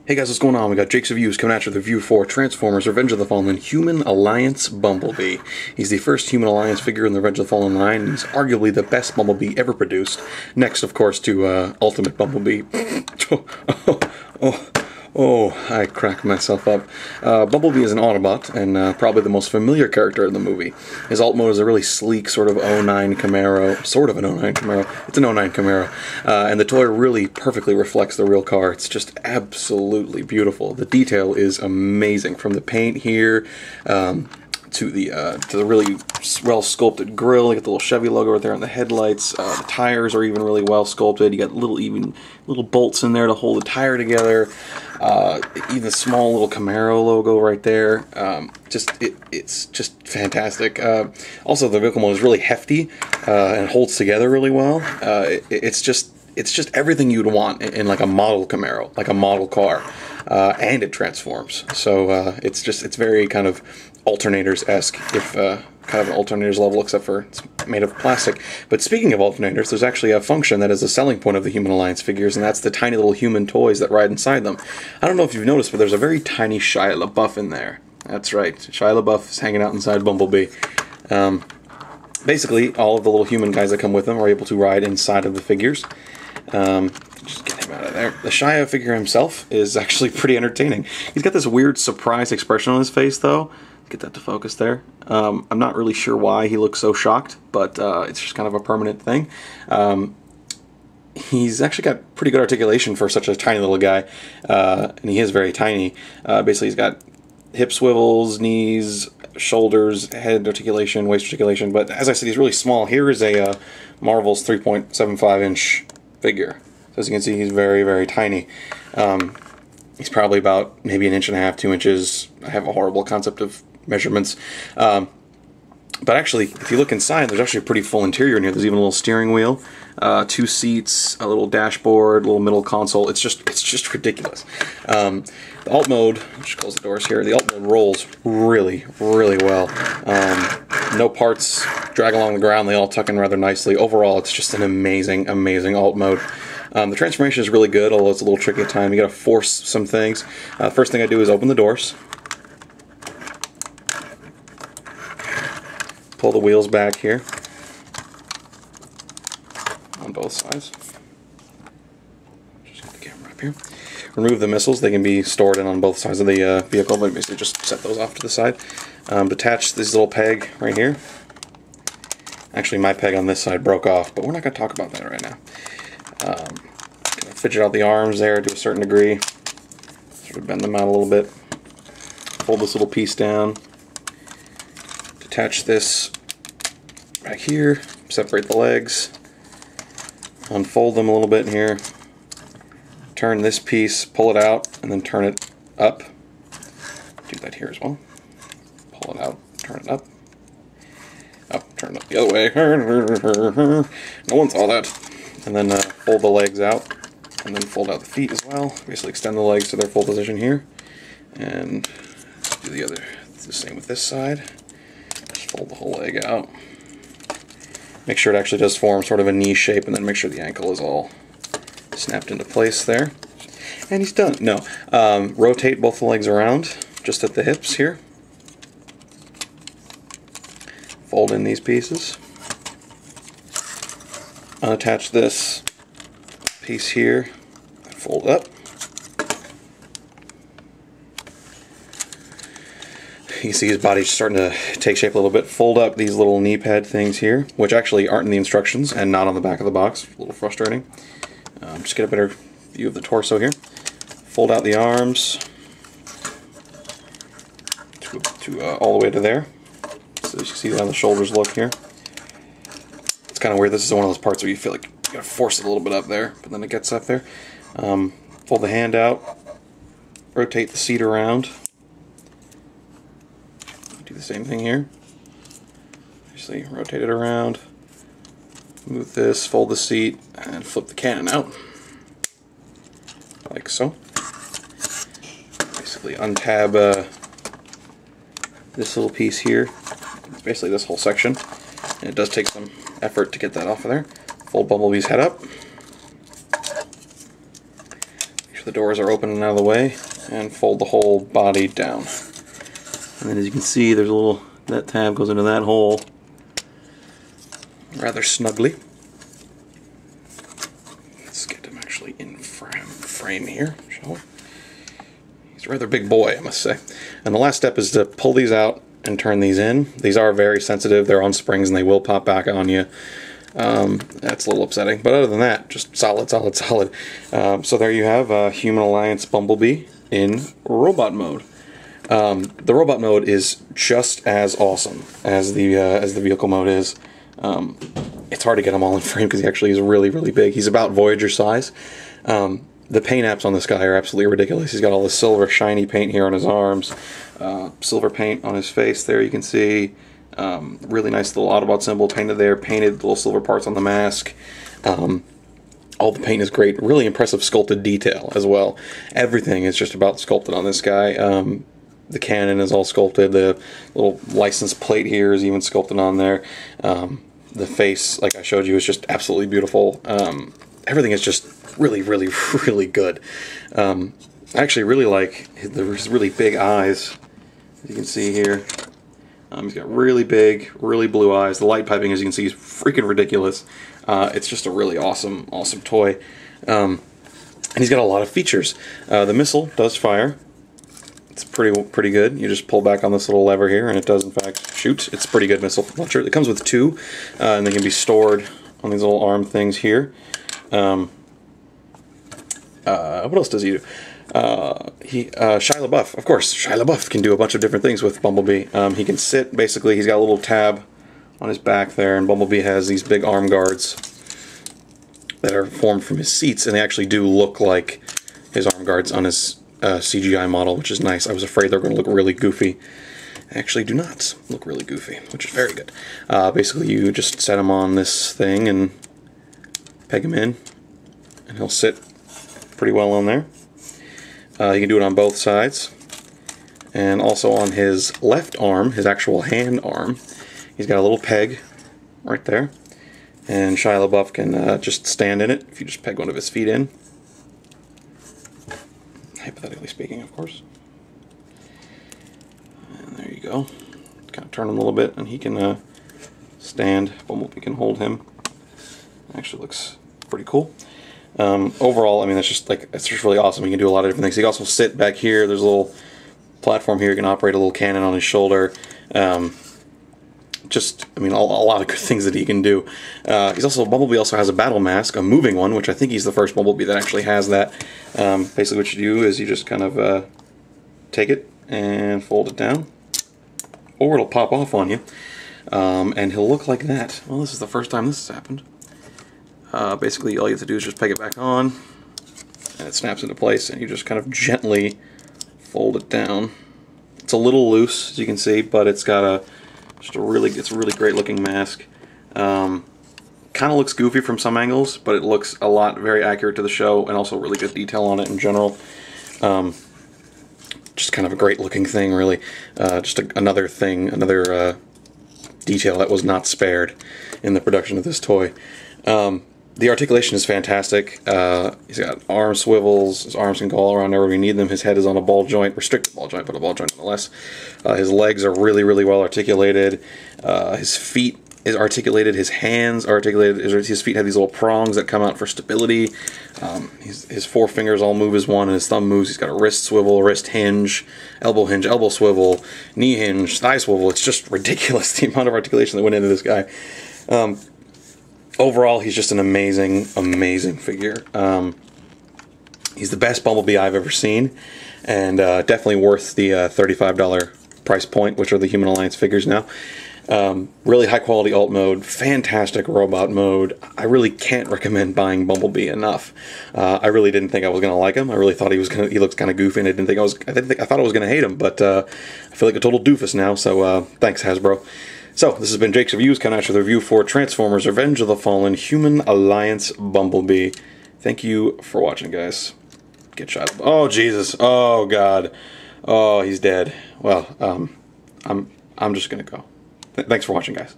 Hey guys, what's going on? We got Jake's Reviews coming at you with a review for Transformers Revenge of the Fallen Human Alliance Bumblebee. He's the first Human Alliance figure in the Revenge of the Fallen line, and he's arguably the best Bumblebee ever produced. Next, of course, to Ultimate Bumblebee. I cracked myself up. Bumblebee is an Autobot, and probably the most familiar character in the movie. His alt mode is a really sleek sort of 09 Camaro, sort of an 09 Camaro. It's an 09 Camaro, and the toy really perfectly reflects the real car. It's just absolutely beautiful. The detail is amazing, from the paint here to the really well sculpted grille. You got the little Chevy logo right there on the headlights. The tires are even really well sculpted. You got little bolts in there to hold the tire together. Even the small little Camaro logo right there. It's just fantastic. Also, the vehicle mode is really hefty and holds together really well. It's just everything you'd want in like a model Camaro, like a model car, and it transforms. So it's very kind of alternators-esque, if kind of an alternators level, except for it's made of plastic. But speaking of alternators, there's actually a function that is a selling point of the Human Alliance figures, and that's the tiny little human toys that ride inside them. I don't know if you've noticed, but there's a very tiny Shia LaBeouf in there. That's right, Shia LaBeouf is hanging out inside Bumblebee. Basically, all of the little human guys that come with them are able to ride inside of the figures. Just get him out of there. The Shia figure himself is actually pretty entertaining. He's got this weird surprised expression on his face, though. Get that to focus there. I'm not really sure why he looks so shocked, but it's just kind of a permanent thing. He's actually got pretty good articulation for such a tiny little guy, and he is very tiny. Basically, he's got hip swivels, knees, shoulders, head articulation, waist articulation, but as I said, he's really small. Here is a Marvel's 3.75-inch figure. So as you can see, he's very, very tiny. He's probably about maybe 1.5 inches, 2 inches. I have a horrible concept of measurements. But actually, if you look inside, there's actually a pretty full interior in here. There's even a little steering wheel, 2 seats, a little dashboard, a little middle console. It's just ridiculous. The alt mode, just close the doors here, the alt mode rolls really, really well. No parts drag along the ground. They all tuck in rather nicely. Overall, it's just an amazing, amazing alt mode. The transformation is really good, although it's a little tricky at times. You gotta force some things. First thing I do is open the doors. Pull the wheels back here on both sides. Just get the camera up here. Remove the missiles. They can be stored in on both sides of the vehicle, but basically just set those off to the side. Detach this little peg right here. Actually, my peg on this side broke off, but we're not going to talk about that right now. Fidget out the arms there to a certain degree. Sort of bend them out a little bit. Fold this little piece down. Detach this back here, separate the legs, unfold them a little bit in here, turn this piece, pull it out, and then turn it up. Do that here as well. Pull it out, turn it up. Up, turn it up the other way. No one saw that. And then fold the legs out, and then fold out the feet as well. Basically extend the legs to their full position here. And do the same with this side. Fold the whole leg out. Make sure it actually does form sort of a knee shape, and then make sure the ankle is all snapped into place there. And he's done. No. Rotate both the legs around, just at the hips here. Fold in these pieces. Unattach this piece here. Fold up. You can see his body's starting to take shape a little bit. Fold up these little knee pad things here, which actually aren't in the instructions and not on the back of the box. A little frustrating. Just get a better view of the torso here. Fold out the arms to all the way to there. So as you see how the shoulders look here. It's kind of weird. This is one of those parts where you feel like you gotta force it a little bit up there, but then it gets up there. Fold the hand out. Rotate the seat around. Do the same thing here. Obviously, rotate it around, move this, fold the seat, and flip the cannon out. Like so. Basically untab this little piece here. It's basically this whole section. And it does take some effort to get that off of there. Fold Bumblebee's head up. the doors are open and out of the way, and fold the whole body down. And then as you can see, there's a little, that tab goes into that hole rather snugly. Let's get him actually in frame here, shall we? He's a rather big boy, I must say. And the last step is to pull these out and turn these in. These are very sensitive, they're on springs and they will pop back on you. That's a little upsetting, but other than that, just solid, solid, solid. So there you have Human Alliance Bumblebee in robot mode. The robot mode is just as awesome as the vehicle mode is. It's hard to get him all in frame because he actually is really, really big. He's about Voyager size. The paint apps on this guy are absolutely ridiculous. He's got all this silver shiny paint here on his arms, silver paint on his face there you can see. Really nice little Autobot symbol painted there, painted little silver parts on the mask. All the paint is great, really impressive sculpted detail as well. Everything is just about sculpted on this guy. The cannon is all sculpted, the little license plate here is even sculpted on there. The face, like I showed you, is just absolutely beautiful. Everything is just really, really, really good. I actually really like his really big eyes, as you can see here. He's got really big, really blue eyes. The light piping, as you can see, is freaking ridiculous. It's just a really awesome, awesome toy. And he's got a lot of features. The missile does fire. It's pretty good. You just pull back on this little lever here, and it does in fact shoot. It's a pretty good missile launcher. It comes with two, and they can be stored on these little arm things here. What else does he do? Shia LaBeouf, of course. Shia LaBeouf can do a bunch of different things with Bumblebee. He can sit, basically, he's got a little tab on his back there, and Bumblebee has these big arm guards that are formed from his seats, and they actually do look like his arm guards on his CGI model, which is nice. I was afraid they were going to look really goofy. They actually do not look really goofy, which is very good. Basically, you just set him on this thing and peg him in, and he'll sit pretty well on there. You can do it on both sides, and also on his left arm, his actual hand arm, he's got a little peg right there, and Shia LaBeouf can just stand in it if you just peg one of his feet in. Hypothetically speaking, of course. And there you go. Kind of turn him a little bit, and he can stand. Bumblebee can hold him. Actually looks pretty cool. Overall, I mean, it's just really awesome. You can do a lot of different things. You can also sit back here. There's a little platform here. You can operate a little cannon on his shoulder. Just, I mean, a lot of good things that he can do. Bumblebee also has a battle mask, a moving one, which I think he's the first Bumblebee that actually has that. Basically what you do is you just kind of take it and fold it down, or it'll pop off on you, and he'll look like that. Well, this is the first time this has happened. Basically, all you have to do is just peg it back on, and it snaps into place, and you just kind of gently fold it down. It's a little loose, as you can see, but it's got it's a really great looking mask. Kind of looks goofy from some angles, but it looks very accurate to the show, and also really good detail on it in general. Just kind of a great looking thing, really. Just another detail that was not spared in the production of this toy. The articulation is fantastic. He's got arm swivels. His arms can go all around wherever you need them. His head is on a ball joint, restricted ball joint, but a ball joint nonetheless. His legs are really, really well articulated. His feet is articulated. His hands are articulated. His feet have these little prongs that come out for stability. His four fingers all move as one, and his thumb moves. He's got a wrist swivel, wrist hinge, elbow swivel, knee hinge, thigh swivel. It's just ridiculous the amount of articulation that went into this guy. Overall, he's just an amazing, amazing figure. He's the best Bumblebee I've ever seen, and definitely worth the $35 price point, which are the Human Alliance figures now. Really high quality alt mode, fantastic robot mode. I really can't recommend buying Bumblebee enough. I really didn't think I was gonna like him. I really thought he looked kind of goofy, and I thought I was gonna hate him, but I feel like a total doofus now. So thanks, Hasbro. So, this has been Jake's Reviews, coming at you with a review for Transformers Revenge of the Fallen Human Alliance Bumblebee. Thank you for watching, guys. Get shot. Oh, Jesus. Oh, God. Oh, he's dead. Well, I'm just gonna go. Thanks for watching, guys.